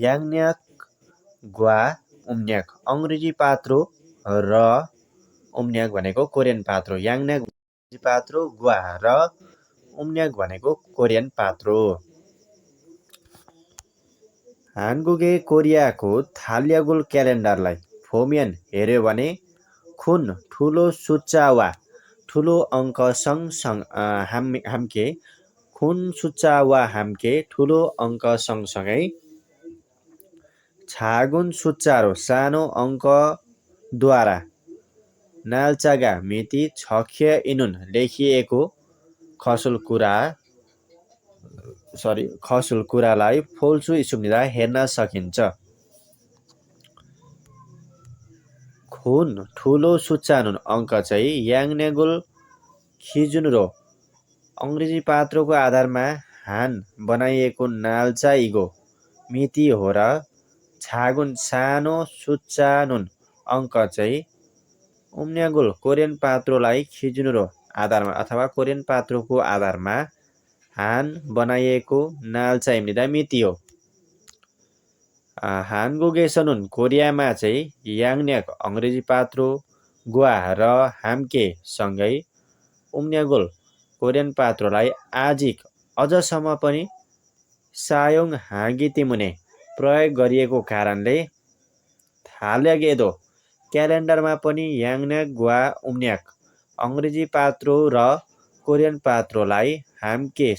याङन्याक ग्वा उम्न्याक अङ्ग्रेजी पात्रो र उम्न्याक भनेको कोरियन पात्रो। याङन्याक अङ्ग्रेजी पात्रो, ग्वा र उम्न्याक भनेको कोरियन पात्रो। हानगुगे कोरियाको थाल्यागुल क्यालेन्डरलाई फोमियन हेर्यो भने खुन ठुलो सुच्चा वा ठुलो अङ्क हाम्के खुन सुच्चा वा हाम्के ठुलो अङ्क सँगसँगै छागुन सुच्चारो सानो अङ्कद्वारा नाल्चागा मिति छख्य इनुन लेखिएको खसुल कुरालाई फोल्सु इसुम्निदा हेर्न सकिन्छ। खुन ठुलो सुच्चानुन अङ्क चाहिँ याङन्यागुल खिजुनरो अङ्ग्रेजी पात्रोको आधारमा हान बनाइएको नाल्चा इगो मिति हो र छागुन सानो सुच्चानुन अङ्क चाहिँ उम्न्यागुल कोरियन पात्रोलाई खिजुनरो आधारमा अथवा कोरियन पात्रोको आधारमा हान बनाइएको नाल्चा इम्निदा मिति हो। हानगुगेसनुन कोरियामा चाहिँ याङन्याक अङ्ग्रेजी पात्रो, ग्वा र हाम्के सँगै उम्न्यागुल कोरियन पात्रोलाई आजिक अझसम्म पनि सायोङ हागितिमुने प्रयोग गरिएको कारणले थाल्यागेदो क्यालेन्डरमा पनि याङन्याक ग्वा उम्न्याक अङ्ग्रेजी पात्रो र कोरियन पात्रोलाई हाम्के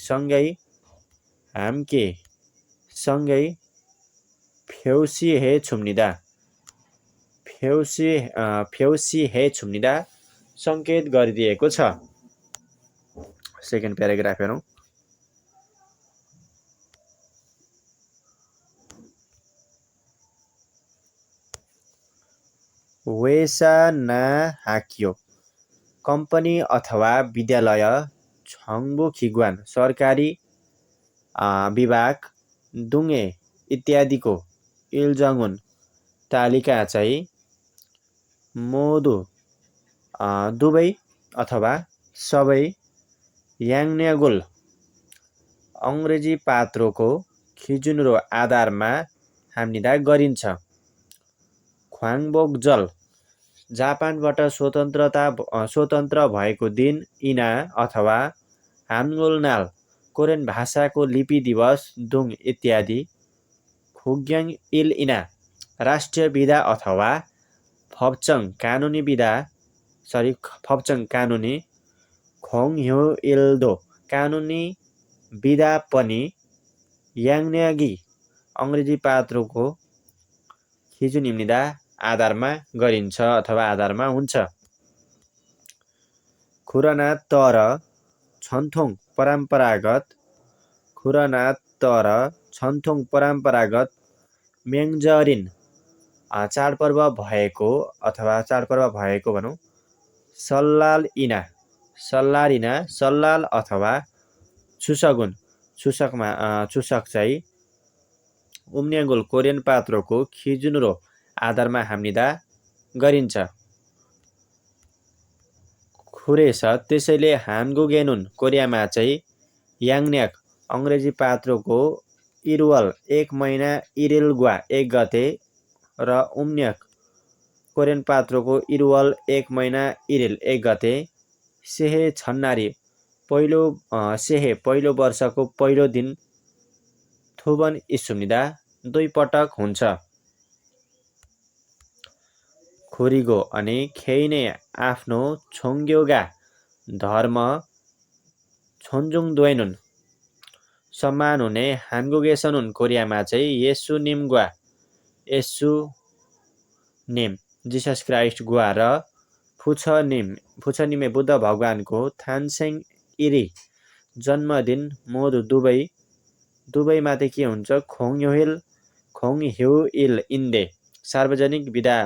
सँगै फेउसी हे छुम्निदा सङ्केत गरिदिएको छ। सेकेन्ड प्याराग्राफ हेरौँ। वेसा ना हाकियो कम्पनी अथवा विद्यालय छङ्बु खिग्वान सरकारी विभाग दुङे इत्यादिको इल्जङ्गुन तालिका चाहिँ मोदु दुवै अथवा सबै याङन्यागुल अङ्ग्रेजी पात्रोको खिजुनरो आधारमा हाम्निदा गरिन्छ। ख्वाङबोक जल जापानबाट स्वतन्त्र भएको दिन इना अथवा हानगुल नाल कोरियन भाषाको लिपि दिवस दुङ इत्यादि खुग्याङ इल इना राष्ट्रिय विधा अथवा फप्चङ कानुनी खोङ ह्यो इल्दो कानुनी विधा पनि याङन्यागी अङ्ग्रेजी पात्रोको खिजुन इम्निदा आधारमा गरिन्छ अथवा आधारमा हुन्छ। खुरना तर छन्थोङ परम्परागत म्याङ्जरिन चाडपर्व भएको भनौँ सल्लाल अथवा चुसक चाहिँ उम्न्यागुल कोरियन पात्रोको खिजुनरो आधारमा हाम्निदा गरिन्छ। खुरेछ त्यसैले हानगुगेनुन कोरियामा चाहिँ याङन्याक अङ्ग्रेजी पात्रोको इरुवल 1 महिना इरेल ग्वा 1 गते र उम्न्याक कोरियन पात्रोको इरुवल 1 महिना इरेल 1 गते सेहे छन्नारी पहिलो वर्षको पहिलो दिन थुबन इसुम्निदा 2 पटक हुन्छ। खुरिगो अनि खेइने आफ्नो छोङ्ग्योगा धर्म छोन्जुङ द्वैनुन सम्मान हुने हानगुगेसनुन कोरियामा चाहिँ येसु निम जिसस क्राइस्ट ग्वा र फुछनिमे बुद्ध भगवानको थानसेङ इरी जन्मदिन मोदु दुवैमा चाहिँ के हुन्छ खोङ ह्यु इल इन्डे सार्वजनिक विदा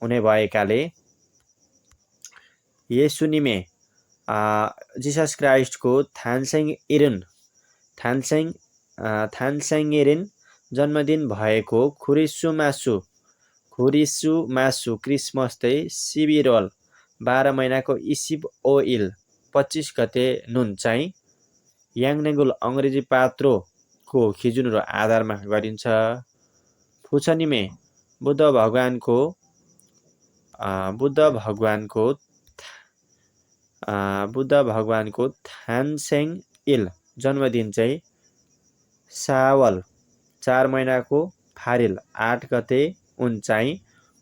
हुने भएकाले येसुनिमे जिसस क्राइस्टको थानसेङ इरिन जन्मदिन भएको खुरिसु मासु क्रिसमस चाहिँ सिबिरोल 12 महिनाको इसिब ओ इल 25 गते नुन चाहिँ याङन्यागुल अङ्ग्रेजी पात्रो को खिजुन र आधारमा गरिन्छ। फुछनीमे बुद्ध भगवानको थानसेन इल जन्मदिन चाहिँ सावल 4 महिनाको फारिल 8 गते उन चाहिँ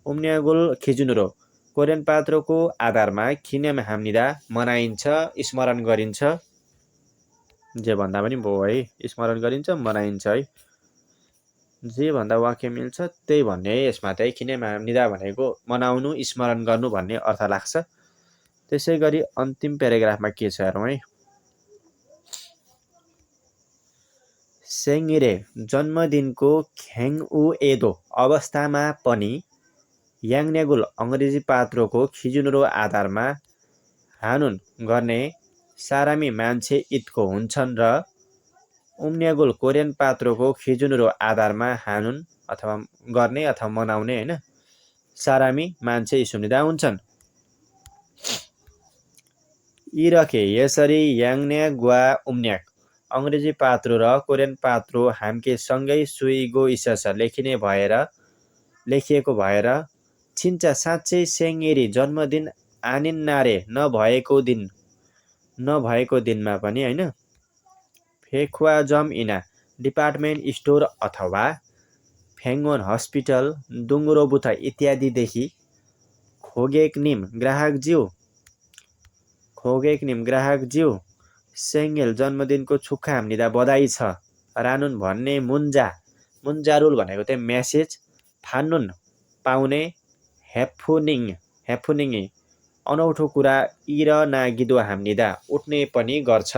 उम्न्यागुल खिजुनरो कोरियन पात्रोको आधारमा खिनेम हाम्निदा मनाइन्छ, स्मरण गरिन्छ। जे भन्दा पनि भयो है, स्मरण गरिन्छ, मनाइन्छ है। जे भन्दा वाक्य मिल्छ त्यही भन्ने है। यसमा चाहिँ खिनेम हाम्निदा भनेको मनाउनु, स्मरण गर्नु भन्ने अर्थ लाग्छ। त्यसै गरी अन्तिम प्याराग्राफमा के छ हेरौँ है। सेङ्गिरे जन्मदिनको ख्याङउ एदो अवस्थामा पनि याङन्यागुल अङ्ग्रेजी पात्रोको खिजुनरो आधारमा हानुन गर्ने सारामी मान्छे इतको हुन्छन् र उम्न्यागुल कोरियन पात्रोको खिजुनरो आधारमा हानुन अथवा गर्ने अथवा मनाउने हैन सारामी मान्छे सुनिदा हुन्छन्। इरके यसरी याङन्याग वा उम्न्याग अङ्ग्रेजी पात्रो र कोरियन पात्रो हाम्के सँगै सुइगो इसस लेखिएको भएर छिन्चा साँच्चै सेङ्गेरी जन्मदिन आनिन्नारे नभएको दिनमा पनि हैन फेख्वाजम इना डिपार्टमेन्ट स्टोर अथवा फ्याङ्गोन हस्पिटल दुङ्गुरोबुथा इत्यादिदेखि खोगेकनिम ग्राहकज्यू सेङ्गेल जन्मदिनको छुक्का हाम्निदा बधाई छ रानुन भन्ने मुन्जारुल भनेको चाहिँ मेसेज फान्नुन पाउने हेफुनिङ अनौठो कुरा इर नागिदो हाम्निदा उठ्ने पनि गर्छ।